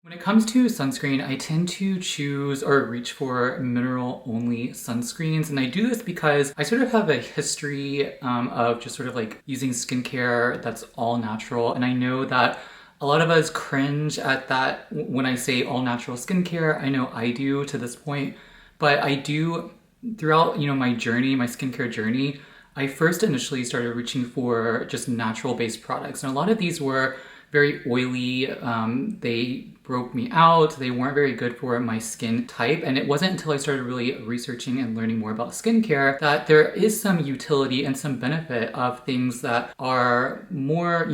When it comes to sunscreen, I tend to choose or reach for mineral-only sunscreens. And I do this because I sort of have a history of just sort of like using skincare that's all natural. And I know that a lot of us cringe at that when I say all natural skincare. I know I do to this point, but I do throughout, my journey, my skincare journey, I first initially started reaching for just natural based products. And a lot of these were very oily. They broke me out. They weren't very good for my skin type. And it wasn't until I started really researching and learning more about skincare that there is some utility and some benefit of things that are more,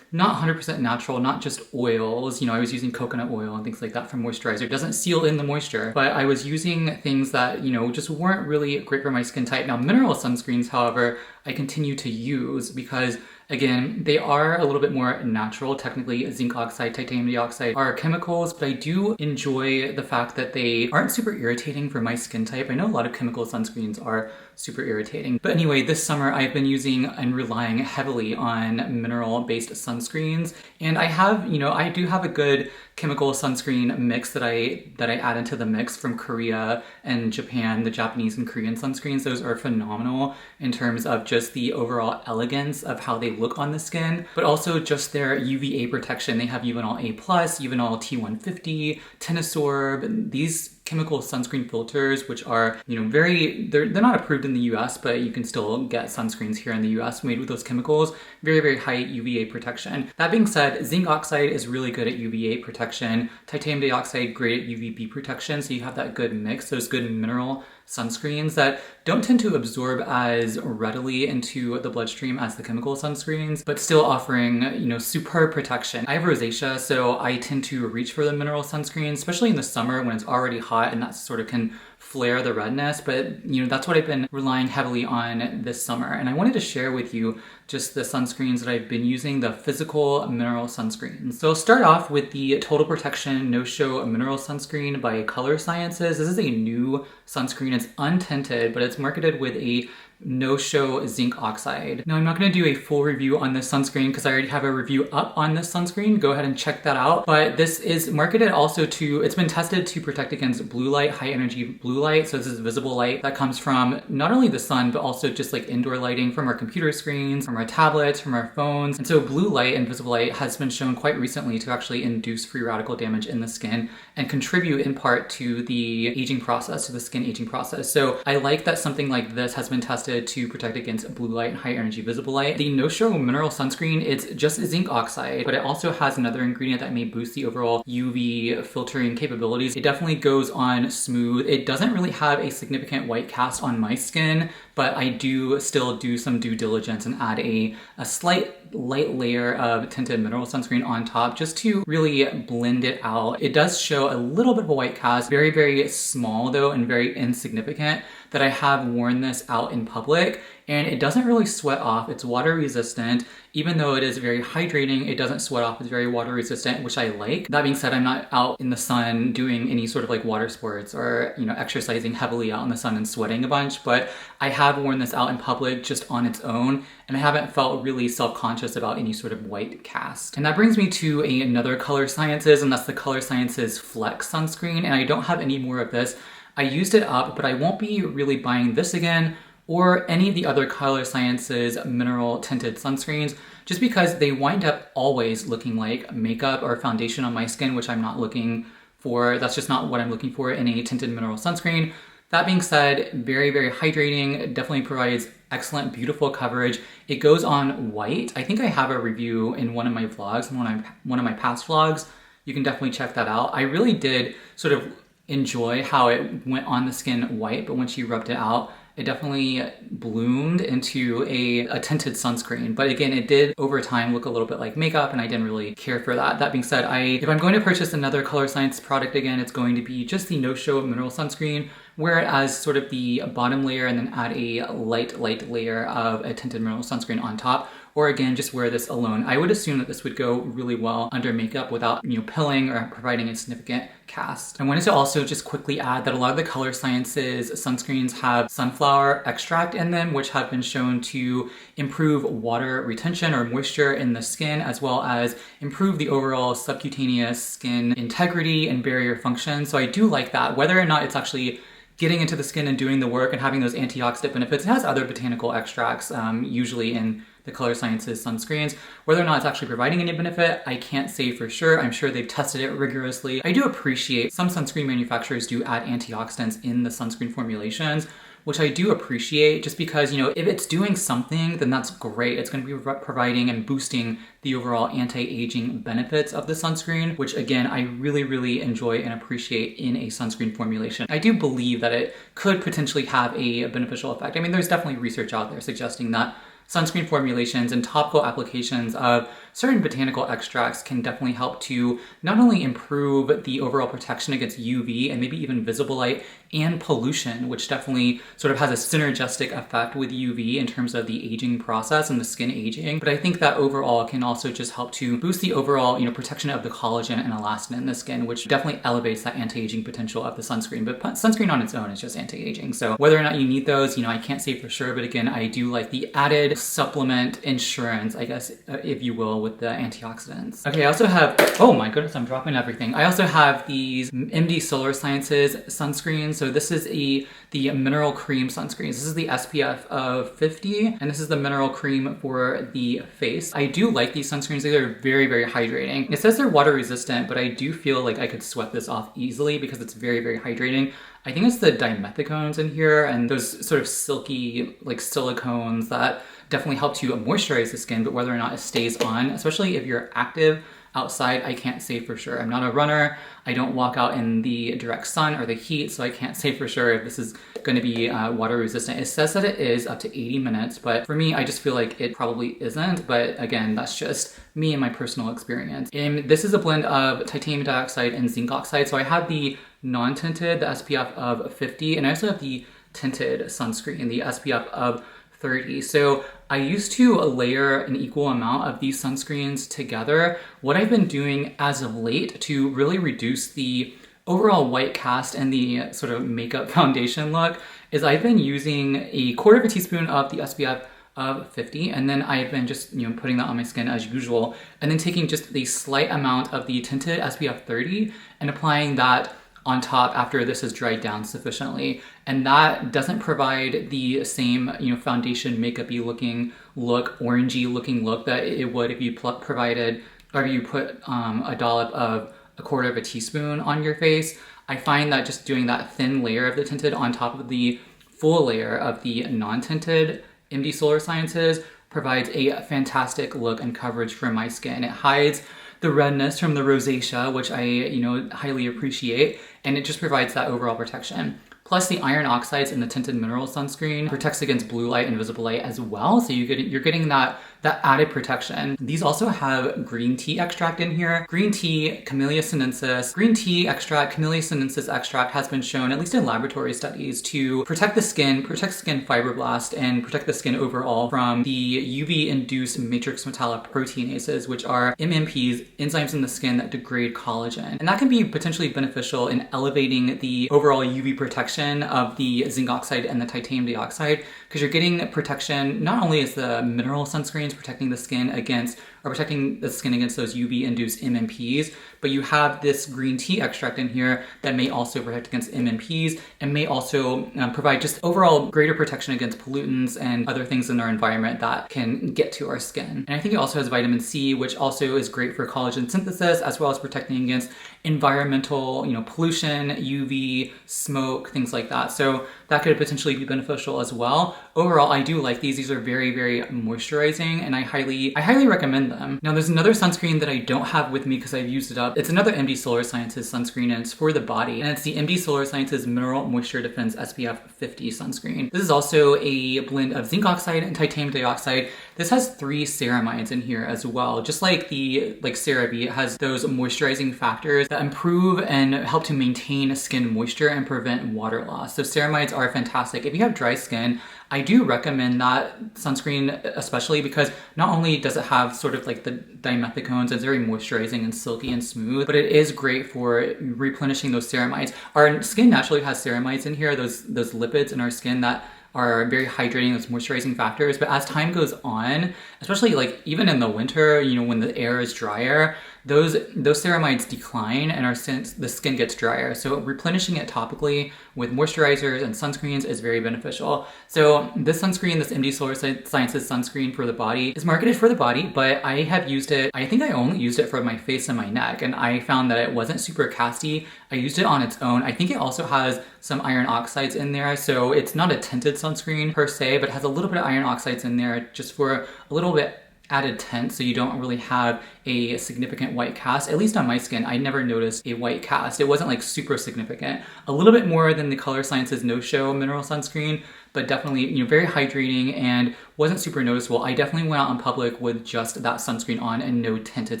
not 100% natural, not just oils. I was using coconut oil and things like that for moisturizer. It doesn't seal in the moisture, but I was using things that, just weren't really great for my skin type. Now, mineral sunscreens, however, I continue to use because again, they are a little bit more natural. Technically, zinc oxide, titanium dioxide are chemicals, but I do enjoy the fact that they aren't super irritating for my skin type. I know a lot of chemical sunscreens are super irritating. But anyway, this summer I've been using and relying heavily on mineral-based sunscreens. And I do have a good chemical sunscreen mix that I add into the mix from Korea and Japan, the Japanese and Korean sunscreens. Those are phenomenal in terms of just the overall elegance of how they look on the skin, but also just their UVA protection. They have Uvinol A+, Uvinol T150, Tenosorb. These chemical sunscreen filters, which are, they're not approved in the US, but you can still get sunscreens here in the US made with those chemicals. Very, very high UVA protection. That being said, zinc oxide is really good at UVA protection. Titanium dioxide, great at UVB protection. So you have that good mix, those good mineral sunscreens that don't tend to absorb as readily into the bloodstream as the chemical sunscreens, but still offering, superb protection. I have rosacea, so I tend to reach for the mineral sunscreen, especially in the summer when it's already hot and that sort of can flare the redness. But, that's what I've been relying heavily on this summer. And I wanted to share with you just the sunscreens that I've been using, the physical mineral sunscreens. So I'll start off with the Total Protection No-Show Mineral Sunscreen by Coloresciences. This is a new sunscreen. It's untinted, but it's marketed with a no-show zinc oxide. Now, I'm not going to do a full review on this sunscreen because I already have a review up on this sunscreen. Go ahead and check that out. But this is marketed also it's been tested to protect against blue light, high energy blue light. So this is visible light that comes from not only the sun, but also just like indoor lighting from our computer screens, from our tablets, from our phones. And so blue light and visible light has been shown quite recently to actually induce free radical damage in the skin and contribute in part to the aging process, to the skin aging process. So I like that something like this has been tested to protect against blue light and high energy visible light. The no-show mineral sunscreen, it's just zinc oxide, but it also has another ingredient that may boost the overall UV filtering capabilities. It definitely goes on smooth. It doesn't really have a significant white cast on my skin, but I do still do some due diligence and add a slight light layer of tinted mineral sunscreen on top just to really blend it out. It does show a little bit of a white cast, very, very small though, and very insignificant, that I have worn this out in public and it doesn't really sweat off. It's water resistant. Even though it is very hydrating, it doesn't sweat off. It's very water resistant, which I like. That being said, I'm not out in the sun doing any sort of like water sports or, exercising heavily out in the sun and sweating a bunch, but I have worn this out in public just on its own, and I haven't felt really self-conscious about any sort of white cast. And that brings me to another Coloresciences, and that's the Coloresciences Flex sunscreen, and I don't have any more of this. I used it up, but I won't be really buying this again or any of the other Coloresciences mineral tinted sunscreens, just because they wind up always looking like makeup or foundation on my skin, which I'm not looking for. That's just not what I'm looking for in a tinted mineral sunscreen. That being said, very, very hydrating. It definitely provides excellent, beautiful coverage. It goes on white. I think I have a review in one of my vlogs, one of my past vlogs. You can definitely check that out. I really did sort of enjoy how it went on the skin white, but when she rubbed it out, it definitely bloomed into a tinted sunscreen. But again, it did over time look a little bit like makeup, and I didn't really care for that. That being said, if I'm going to purchase another Colorescience product again, it's going to be just the no-show mineral sunscreen, wear it as sort of the bottom layer and then add a light layer of a tinted mineral sunscreen on top. or again, just wear this alone. I would assume that this would go really well under makeup without, pilling or providing a significant cast. I wanted to also just quickly add that a lot of the Coloresciences sunscreens have sunflower extract in them, which have been shown to improve water retention or moisture in the skin, as well as improve the overall subcutaneous skin integrity and barrier function. So I do like that. Whether or not it's actually getting into the skin and doing the work and having those antioxidant benefits, it has other botanical extracts, usually in the Coloresciences sunscreens. Whether or not it's actually providing any benefit, I can't say for sure. I'm sure they've tested it rigorously. I do appreciate some sunscreen manufacturers do add antioxidants in the sunscreen formulations, which I do appreciate, just because, if it's doing something, then that's great. It's going to be providing and boosting the overall anti-aging benefits of the sunscreen, which again, I really, really enjoy and appreciate in a sunscreen formulation. I do believe that it could potentially have a beneficial effect. I mean, there's definitely research out there suggesting that sunscreen formulations and topical applications of certain botanical extracts can definitely help to not only improve the overall protection against UV and maybe even visible light and pollution, which definitely sort of has a synergistic effect with UV in terms of the aging process and the skin aging. But I think that overall can also just help to boost the overall, protection of the collagen and elastin in the skin, which definitely elevates that anti-aging potential of the sunscreen. But sunscreen on its own is just anti-aging. So whether or not you need those, I can't say for sure. But again, I do like the added supplement insurance, I guess, if you will, with the antioxidants. Okay, I also have, oh my goodness, I'm dropping everything. I also have these MDSolarsciences sunscreens. So this is the mineral cream sunscreens. This is the SPF of 50, and this is the mineral cream for the face. I do like these sunscreens. They are very, very hydrating. It says they're water resistant, but I do feel like I could sweat this off easily because it's very, very hydrating. I think it's the dimethicones in here and those sort of silky like silicones that definitely help to moisturize the skin, but whether or not it stays on, especially if you're active outside, I can't say for sure. I'm not a runner. I don't walk out in the direct sun or the heat, so I can't say for sure if this is going to be water resistant. It says that it is up to 80 minutes, but for me, I just feel like it probably isn't. But again, that's just me and my personal experience. And this is a blend of titanium dioxide and zinc oxide. So I have the non-tinted, the SPF of 50, and I also have the tinted sunscreen, the SPF of 30. So I used to layer an equal amount of these sunscreens together. What I've been doing as of late to really reduce the overall white cast and the sort of makeup foundation look is I've been using a quarter of a teaspoon of the SPF of 50, and then I've been just putting that on my skin as usual, and then taking just the slight amount of the tinted SPF 30 and applying that on top after this has dried down sufficiently. And that doesn't provide the same, foundation makeup-y looking look, orangey looking look that it would if you provided, or you put a dollop of a quarter of a teaspoon on your face. I find that just doing that thin layer of the tinted on top of the full layer of the non-tinted MDSolarsciences provides a fantastic look and coverage for my skin. It hides the redness from the rosacea, which I, highly appreciate, and it just provides that overall protection. Plus the iron oxides in the tinted mineral sunscreen protects against blue light and visible light as well. So you're getting that added protection. These also have green tea extract in here. Green tea, Camellia sinensis. Green tea extract, Camellia sinensis extract has been shown, at least in laboratory studies, to protect the skin, protect skin fibroblast, and protect the skin overall from the UV-induced matrix metalloproteinases, which are MMPs, enzymes in the skin that degrade collagen. And that can be potentially beneficial in elevating the overall UV protection of the zinc oxide and the titanium dioxide, because you're getting protection, not only is the mineral sunscreens protecting the skin against those UV-induced MMPs, but you have this green tea extract in here that may also protect against MMPs and may also provide just overall greater protection against pollutants and other things in our environment that can get to our skin. And I think it also has vitamin C, which also is great for collagen synthesis, as well as protecting against environmental, pollution, UV, smoke, things like that. So that could potentially be beneficial as well. Overall, I do like these. These are very, very moisturizing, and I highly recommend them. Now, there's another sunscreen that I don't have with me because I've used it up. It's another MDSolarsciences sunscreen, and it's for the body, and it's the MDSolarsciences Mineral Moisture Defense SPF 50 sunscreen. This is also a blend of zinc oxide and titanium dioxide. This has 3 ceramides in here as well. Just like the CeraVe, it has those moisturizing factors that improve and help to maintain skin moisture and prevent water loss. So ceramides are fantastic. If you have dry skin, I do recommend that sunscreen, especially because not only does it have sort of like the dimethicones, it's very moisturizing and silky and smooth, but it is great for replenishing those ceramides. Our skin naturally has ceramides in here, those lipids in our skin that are very hydrating, those moisturizing factors. But as time goes on, especially like even in the winter, you know, when the air is drier, those ceramides decline and the skin gets drier. So replenishing it topically with moisturizers and sunscreens is very beneficial. So this sunscreen, this MDSolarsciences sunscreen for the body, is marketed for the body, but I have used it, I think I only used it for my face and my neck, and I found that it wasn't super casty. I used it on its own. I think it also has some iron oxides in there, so it's not a tinted sunscreen per se, but it has a little bit of iron oxides in there just for a little bit added tint, so you don't really have a significant white cast. At least on my skin, I never noticed a white cast. It wasn't like super significant. A little bit more than the Coloresciences no-show mineral sunscreen, but definitely, you know, very hydrating and wasn't super noticeable. I definitely went out in public with just that sunscreen on and no tinted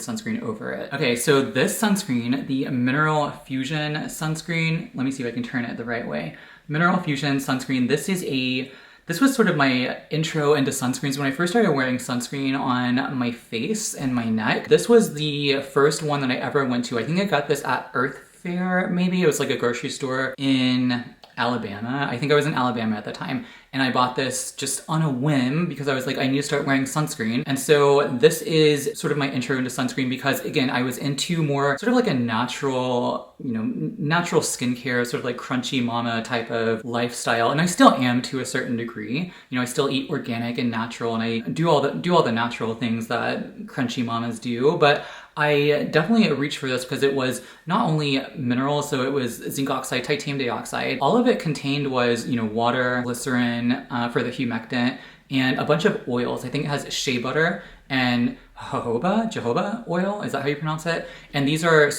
sunscreen over it. Okay, so this sunscreen, the Mineral Fusion sunscreen, let me see if I can turn it the right way. Mineral Fusion sunscreen, this was sort of my intro into sunscreens when I first started wearing sunscreen on my face and my neck. This was the first one that I ever went to. I think I got this at Earth Fair, maybe. It was like a grocery store in Alabama. I think I was in Alabama at the time. And I bought this just on a whim because I was like, I need to start wearing sunscreen. And so this is sort of my intro into sunscreen because, again, I was into more sort of like a natural, you know, natural skincare, sort of like crunchy mama type of lifestyle. And I still am to a certain degree. You know, I still eat organic and natural, and I do all the natural things that crunchy mamas do. But I definitely reached for this because it was not only minerals, so it was zinc oxide, titanium dioxide. All of it contained was, you know, water, glycerin for the humectant, and a bunch of oils. I think it has shea butter and jojoba oil. Is that how you pronounce it? And these are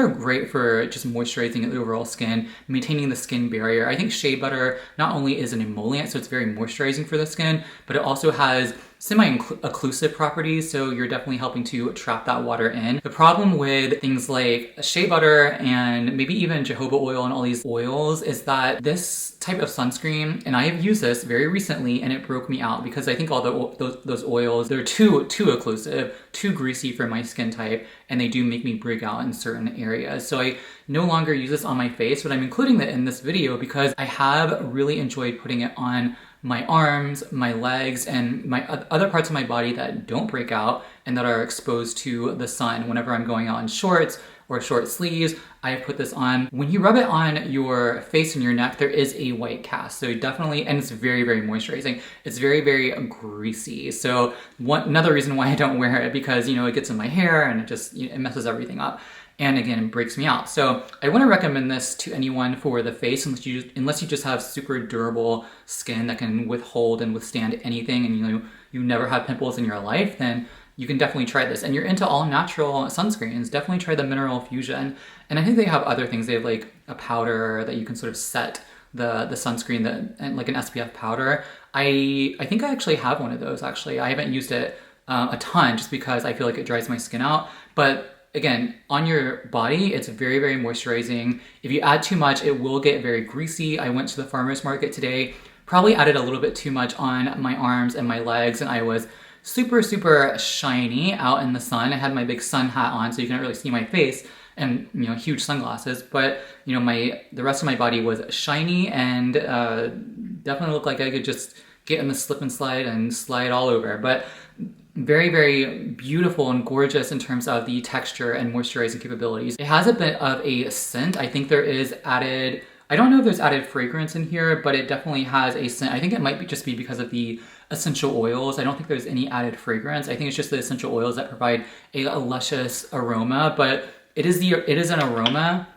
great for just moisturizing the overall skin, maintaining the skin barrier. I think shea butter not only is an emollient, so it's very moisturizing for the skin, but it also has semi-occlusive properties, so you're definitely helping to trap that water in. The problem with things like shea butter and maybe even jojoba oil and all these oils is that this type of sunscreen, and I have used this very recently and it broke me out because I think all those oils, they're too occlusive, too greasy for my skin type, and they do make me break out in certain areas. So I no longer use this on my face, but I'm including it in this video because I have really enjoyed putting it on my arms, my legs, and my other parts of my body that don't break out and that are exposed to the sun. Whenever I'm going out in shorts or short sleeves, I put this on. When you rub it on your face and your neck, there is a white cast. So definitely, and it's very, very moisturizing. It's very, very greasy. So another reason why I don't wear it, because, you know, it gets in my hair and it messes everything up. And again, it breaks me out. So I want to recommend this to anyone for the face, unless you just have super durable skin that can withhold and withstand anything, and you never have pimples in your life, then you can definitely try this. And you're into all natural sunscreens, definitely try the Mineral Fusion. And I think they have other things. They have like a powder that you can sort of set the sunscreen, and like an SPF powder. I think I actually have one of those. Actually, I haven't used it a ton just because I feel like it dries my skin out, but again, on your body, it's very, very moisturizing. If you add too much, it will get very greasy. I went to the farmer's market today, probably added a little bit too much on my arms and my legs, and I was super, super shiny out in the sun. I had my big sun hat on, so you can't really see my face, and, you know, huge sunglasses. But, you know, the rest of my body was shiny and definitely looked like I could just get in the slip and slide all over. But very, very beautiful and gorgeous in terms of the texture and moisturizing capabilities. It has a bit of a scent. I think there is added, I don't know if there's added fragrance in here, but it definitely has a scent. I think it might just be because of the essential oils. I don't think there's any added fragrance. I think it's just the essential oils that provide a luscious aroma, but it is an aroma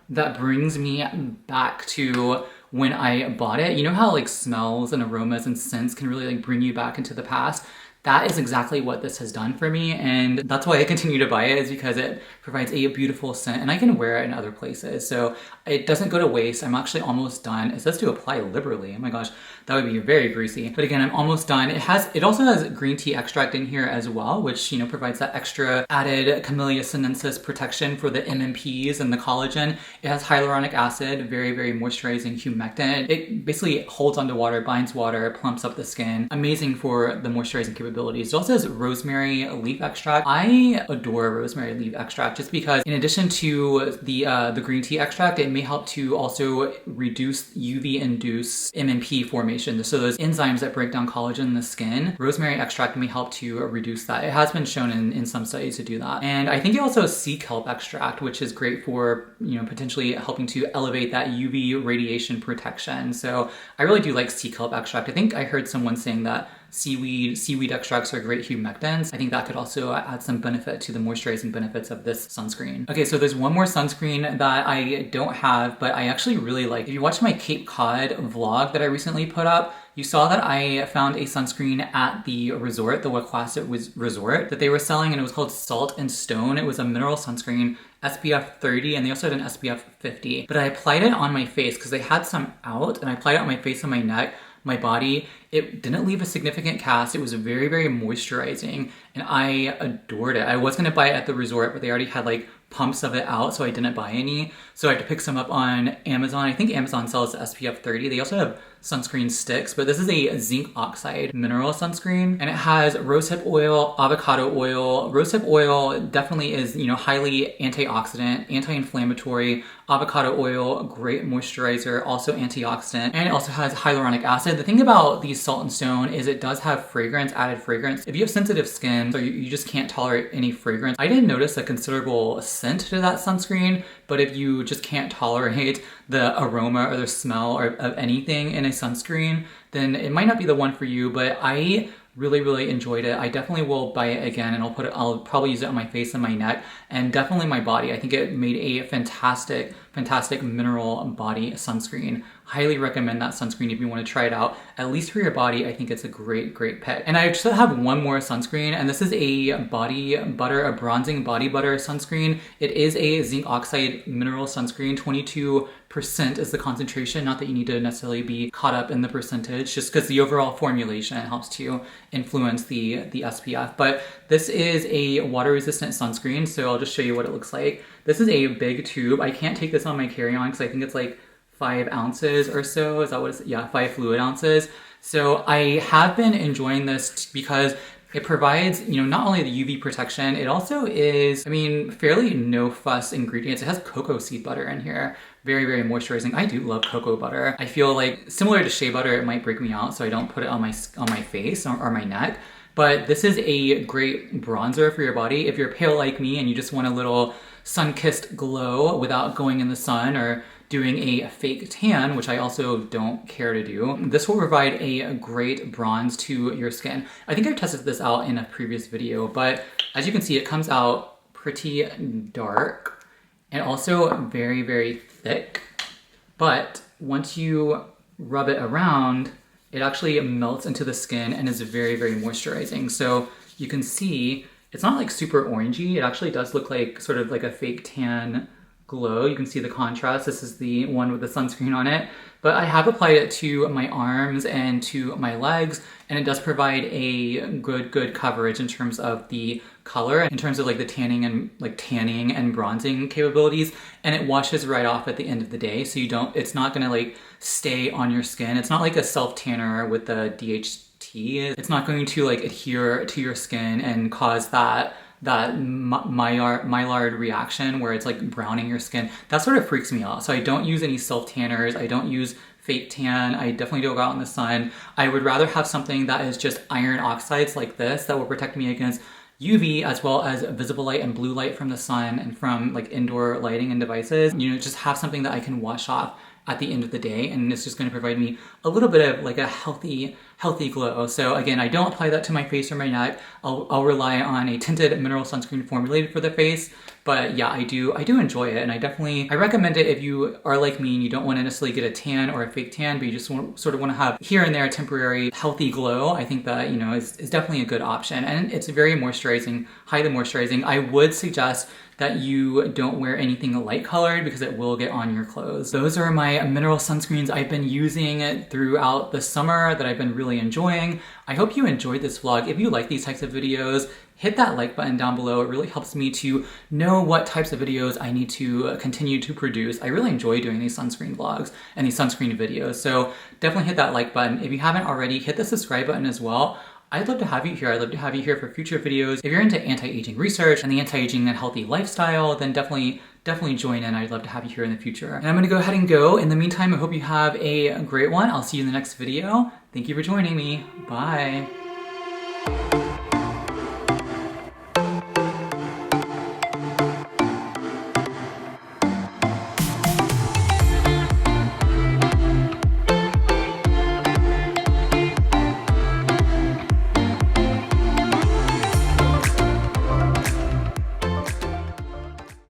that brings me back to when I bought it. You know how like smells and aromas and scents can really like bring you back into the past? that is exactly what this has done for me, and that's why I continue to buy it, is because it provides a beautiful scent and I can wear it in other places. So it doesn't go to waste. I'm actually almost done. It says to apply liberally. Oh my gosh, that would be very greasy. But again, I'm almost done. It also has green tea extract in here as well, which, you know, provides that extra added Camellia sinensis protection for the MMPs and the collagen. It has hyaluronic acid, very, very moisturizing humectant. It basically holds onto water, binds water, plumps up the skin. Amazing for the moisturizing capabilities. It also has rosemary leaf extract. I adore rosemary leaf extract just because in addition to the green tea extract, it may help to also reduce UV-induced MMP formation. So those enzymes that break down collagen in the skin, rosemary extract may help to reduce that. It has been shown in some studies to do that. And I think it also has sea kelp extract, which is great for, you know, potentially helping to elevate that UV radiation protection. So I really do like sea kelp extract. I think I heard someone saying that seaweed extracts are great humectants. I think that could also add some benefit to the moisturizing benefits of this sunscreen. Okay, so there's one more sunscreen that I don't have, but I actually really like. If you watched my Cape Cod vlog that I recently put up, you saw that I found a sunscreen at the resort, the Wachusett Resort, that they were selling, and it was called Salt and Stone. It was a mineral sunscreen, SPF 30, and they also had an SPF 50. But I applied it on my face because they had some out, and I applied it on my face and my neck, my body. It didn't leave a significant cast. It was very, very moisturizing, and I adored it. I was gonna buy it at the resort, but they already had like pumps of it out, so I didn't buy any. So I had to pick some up on Amazon. I think Amazon sells the SPF 30. They also have sunscreen sticks, but this is a zinc oxide mineral sunscreen, and it has rosehip oil, avocado oil. Rosehip oil definitely is, you know, highly antioxidant, anti-inflammatory. Avocado oil, great moisturizer, also antioxidant, and it also has hyaluronic acid. The thing about these Salt and Stone is it does have fragrance, added fragrance. If you have sensitive skin, so you just can't tolerate any fragrance, I didn't notice a considerable scent to that sunscreen, but if you just can't tolerate the aroma or the smell or of anything in a sunscreen, then it might not be the one for you. But I really, really enjoyed it. I definitely will buy it again, and I'll probably use it on my face and my neck, and definitely my body. I think it made a fantastic mineral body sunscreen. Highly recommend that sunscreen if you want to try it out, at least for your body. I think it's a great pick. And I just have one more sunscreen, and this is a bronzing body butter sunscreen. It is a zinc oxide mineral sunscreen. 22% is the concentration. Not that you need to necessarily be caught up in the percentage, just because the overall formulation helps to influence the SPF. But this is a water resistant sunscreen, so I'll just show you what it looks like. This is a big tube. I can't take this on my carry-on because I think it's like 5 ounces or so. Is that what it's? Yeah, 5 fluid ounces. So I have been enjoying this because it provides, you know, not only the UV protection, it also is, I mean, fairly no fuss ingredients. It has cocoa seed butter in here. Very, very moisturizing. I do love cocoa butter. I feel like similar to shea butter, it might break me out, so I don't put it on my face or my neck. But this is a great bronzer for your body. If you're pale like me and you just want a little sun-kissed glow without going in the sun or doing a fake tan, which I also don't care to do, this will provide a great bronze to your skin. I think I tested this out in a previous video, but as you can see, it comes out pretty dark and also very, very thick. But once you rub it around, it actually melts into the skin and is very, very moisturizing. So you can see it's not like super orangey. It actually does look like sort of like a fake tan glow. You can see the contrast. This is the one with the sunscreen on it. But I have applied it to my arms and to my legs, and it does provide a good coverage in terms of the color, in terms of like the tanning and bronzing capabilities, and it washes right off at the end of the day, so it's not gonna like stay on your skin. It's not like a self tanner with the DHT. It's not going to like adhere to your skin and cause that Maillard reaction where it's like browning your skin. That sort of freaks me out. So I don't use any self tanners. I don't use fake tan. I definitely don't go out in the sun. I would rather have something that is just iron oxides like this that will protect me against UV as well as visible light and blue light from the sun and from like indoor lighting and devices. You know, just have something that I can wash off at the end of the day, and it's just going to provide me a little bit of like a healthy glow. So again, I don't apply that to my face or my neck. I'll rely on a tinted mineral sunscreen formulated for the face. But yeah, I do enjoy it, and I recommend it if you are like me and you don't want to necessarily get a tan or a fake tan, but you just sort of want to have here and there a temporary healthy glow. I think that, you know, is definitely a good option, and it's very moisturizing, highly moisturizing. I would suggest that you don't wear anything light colored because it will get on your clothes. Those are my mineral sunscreens I've been using throughout the summer that I've been really enjoying. I hope you enjoyed this vlog. If you like these types of videos, hit that like button down below. It really helps me to know what types of videos I need to continue to produce. I really enjoy doing these sunscreen vlogs and these sunscreen videos, so definitely hit that like button. If you haven't already, hit the subscribe button as well. I'd love to have you here. I'd love to have you here for future videos. If you're into anti-aging research and the anti-aging and healthy lifestyle, then definitely join in. I'd love to have you here in the future. And I'm gonna go ahead and go. In the meantime, I hope you have a great one. I'll see you in the next video. Thank you for joining me. Bye.